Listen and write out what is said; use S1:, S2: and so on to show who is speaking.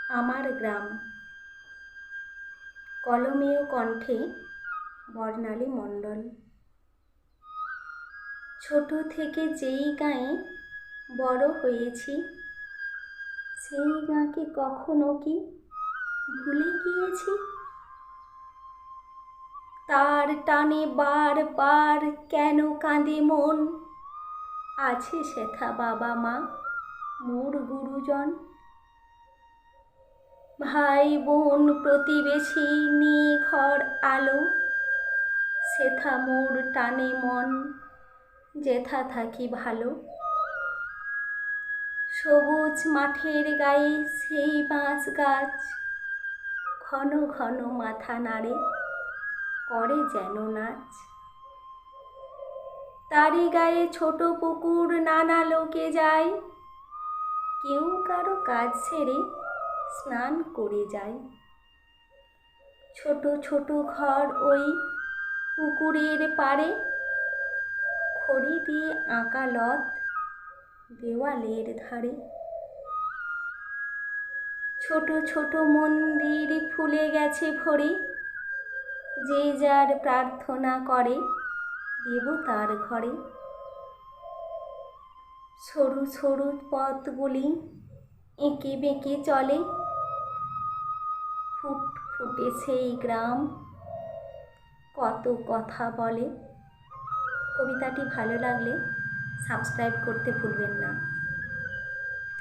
S1: আমার গ্রাম। কলমে ও কণ্ঠে বর্ণালী মণ্ডল। ছোট থেকে যেই গাঁয়ে বড় হয়েছি, সেই গাঁকে কখনো কি ভুলে গিয়েছি? তার টানে বারবার কেন কাঁদে মন, আছে সেথা বাবা মা মোর গুরুজন। ভাই বোন প্রতিবেশী নিয়ে ঘর আলো, সেথা মোর টানে মন যেথা থাকি ভালো। সবুজ মাঠের গায়ে সেই বাঁশ গাছ, ঘন ঘন মাথা নাড়ে করে যেন নাচ। তারি গায়ে ছোট পুকুর নানা লোকে যায়, কেউ কারো কাজ সেরে স্নান করে যায়। ছোট ছোট ঘর ওই পুকুরের পাড়ে, খড়ি দিয়ে আঁকা লত দেওয়ালের ধারে। ছোট ছোট মন্দির ফুলে গেছে ভরে, যে যার প্রার্থনা করে দেবতার ঘরে। সরু সরু পথগুলি এঁকে বেঁকে চলে, ফুটফুটে সেই গ্রাম কত কথা বলে। কবিতাটি ভালো লাগলে সাবস্ক্রাইব করতে ভুলবেন না।